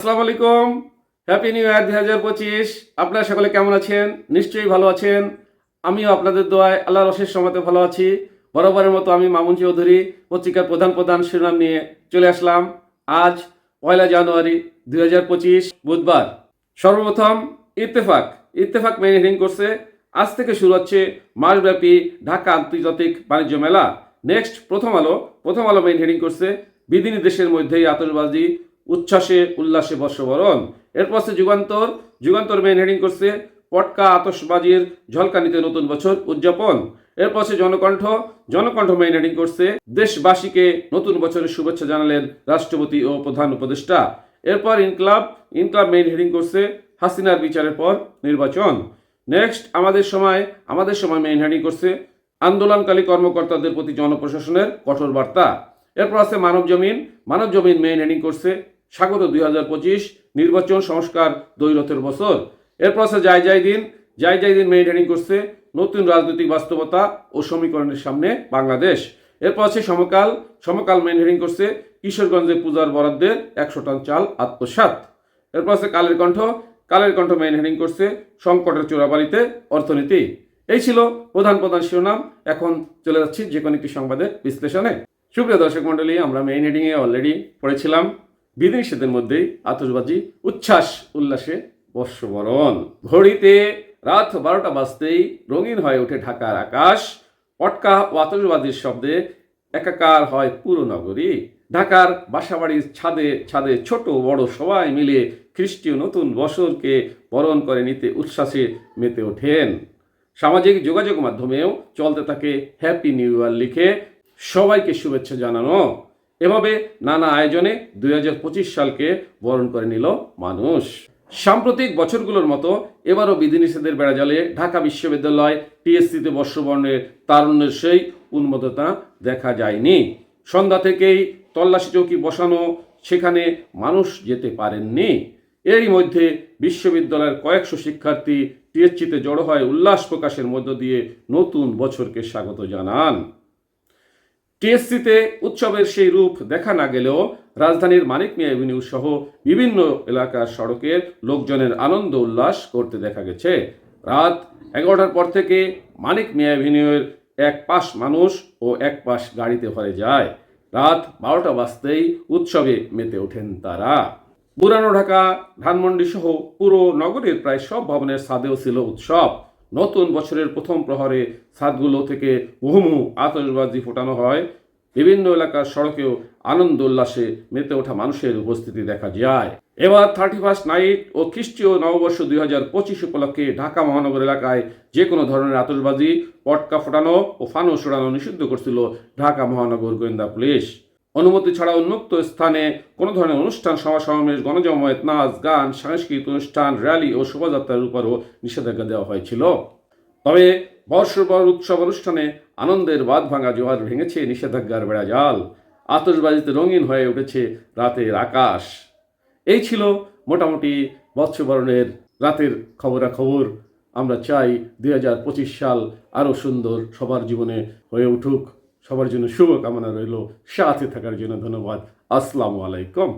আসসালামু আলাইকুম। Happy new year 2025। আপনারা সকলে কেমন আছেন? নিশ্চয়ই ভালো আছেন। আমিও আপনাদের দোয়ায় আল্লাহর অশেষ রহমতে ভালো আছি। বরাবরের মতো আমি মামুন চৌধুরী পত্রিকার প্রধান শিরোনাম নিয়ে চলে আসলাম। আজ 1 জানুয়ারি 2025 বুধবার। সর্বপ্রথম ইত্তেফাক। ইত্তেফাক মেইন হেডিং করছে, আজ থেকে শুরু হচ্ছে মাসব্যাপী ঢাকা আন্তর্জাতিক বাণিজ্য মেলা। নেক্সট প্রথম আলো মেইন হেডিং করছে, বিধিনি দেশের মধ্যেই আতশবাজি উচ্ছ্বাসে উল্লাসে বর্ষবরণ। এরপর আছে যুগান্তর মেইন হেডিং করছে, পটকা আতশবাজির ঝলকানিতে নতুন বছর উদযাপন। এরপর আছে জনকণ্ঠ মেইন হেডিং করছে, দেশবাসীকে নতুন বছরের শুভেচ্ছা জানালেন রাষ্ট্রপতি ও প্রধান উপদেষ্টা। এরপর ইনকলাব মেইন হেডিং করছে, হাসিনার বিচারের পর নির্বাচন। নেক্সট আমাদের সময় মেইন হেডিং করছে, আন্দোলনকারী কর্মকর্তাদের প্রতি জনপ্রশাসনের কঠোর বার্তা। এরপর আছে মানবজমিন মেইন হেডিং করছে, স্বাগত 2025 নির্বাচন সংস্কার দ্বৈরথের বছর। এরপর আছে যাই দিন মেইন হেডিং করছে, নতুন রাজনৈতিক বাস্তবতা ও সমীকরণের সামনে বাংলাদেশ। এরপর আছে সমকাল মেইন হেডিং করছে, কিশোরগঞ্জে পূজার বরাদ্দের 100 টন চাল আত্মসাৎ। এরপর আছে কালের কণ্ঠ মেইন হেডিং করছে, সংকটের চোরাবাড়িতে অর্থনীতি। এই ছিল প্রধান শিরোনাম। এখন চলে যাচ্ছি যে কোনো একটি সংবাদের বিশ্লেষণে। সুপ্রিয় দর্শক মন্ডলী, আমরা মেইন হেডিংয়ে অলরেডি পড়েছিলাম, বিধিনিষেধের মধ্যেই আতশবাজি উচ্ছ্বাস উল্লাসে বর্ষবরণ। ঘড়িতে রাত 12টা বাজতেই রঙিন হয়ে ওঠে ঢাকার আকাশ, পটকা ও আতশবাজির শব্দে একাকার হয় পুরো নগরী। ঢাকার বাসাবাড়ির ছাদে ছোট বড় সবাই মিলে খ্রিস্টীয় নতুন বছরকে বরণ করে নিতে উচ্ছ্বাসে মেতে ওঠেন। সামাজিক যোগাযোগ মাধ্যমেও চলতে থাকে হ্যাপি নিউ ইয়ার লিখে সবাইকে শুভেচ্ছা জানানো। এভাবে নানা আয়োজনে 2025 সালকে বরণ করে নিল মানুষ। সাম্প্রতিক বছরগুলোর মতো এবারও বিধিনিষেধের বেড়াজালে ঢাকা বিশ্ববিদ্যালয় টিএসসিতে বর্ষবরণের তারুণ্যের সেই উন্মত্ততা দেখা যায়নি। সন্ধ্যা থেকেই তল্লাশি চৌকি বসানো, সেখানে মানুষ যেতে পারেননি। এরই মধ্যে বিশ্ববিদ্যালয়ের কয়েকশো শিক্ষার্থী টিএসসিতে জড়ো হয় উল্লাস প্রকাশের মধ্য দিয়ে নতুন বছরকে স্বাগত জানান। টিএসসিতে উৎসবের সেই রূপ দেখা না গেলেও রাজধানীর মানিক মিয়া এভিনিউ সহ বিভিন্ন এলাকার সড়কে লোকজনের আনন্দ উল্লাস করতে দেখা গেছে। রাত 11টার পর থেকে মানিক মিয়া এভিনিউয়ের এক পাশ মানুষ ও এক পাশ গাড়িতে ভরে যায়। রাত 12টা বাজতেই উৎসবে মেতে ওঠেন তারা। পুরানো ঢাকা, ধানমন্ডি সহ পুরো নগরীর প্রায় সব ভবনের ছাদেও ছিল উৎসব। নতুন বছরের প্রথম প্রহরে ছাদগুলো থেকে মুহুর্মুহু আতশবাজি ফোটানো হয়। বিভিন্ন এলাকার সড়কেও আনন্দ উল্লাসে মেতে ওঠা মানুষের উপস্থিতি দেখা যায়। এবার 31st নাইট ও খ্রিস্টীয় নববর্ষ 2025 উপলক্ষে ঢাকা মহানগর এলাকায় যে কোনো ধরনের আতশবাজি, পটকা ফোটানো ও ফানুস ওড়ানো নিষিদ্ধ করছিল ঢাকা মহানগর গোয়েন্দা পুলিশ। অনুমতি ছাড়া উন্মুক্ত স্থানে কোনো ধরনের অনুষ্ঠান, সমাবেশ, গণজমায়েত, নাচ, গান, সাংস্কৃতিক অনুষ্ঠান, র্যালি ও শোভাযাত্রার উপরও নিষেধাজ্ঞা দেওয়া হয়েছিল। তবে বর্ষবর উৎসব অনুষ্ঠানে আনন্দের বাঁধ ভাঙা জোয়ার ভেঙেছে নিষেধাজ্ঞার বেড়াজাল। আতশবাজিতে রঙিন হয়ে উঠেছে রাতের আকাশ। এই ছিল মোটামুটি বর্ষবরণের রাতের খবরাখবর। আমরা চাই 2025 সাল আরও সুন্দর সবার জীবনে হয়ে উঠুক। সবার জন্য শুভকামনা রইল। সাথে থাকার জন্য ধন্যবাদ। আসসালামু আলাইকুম।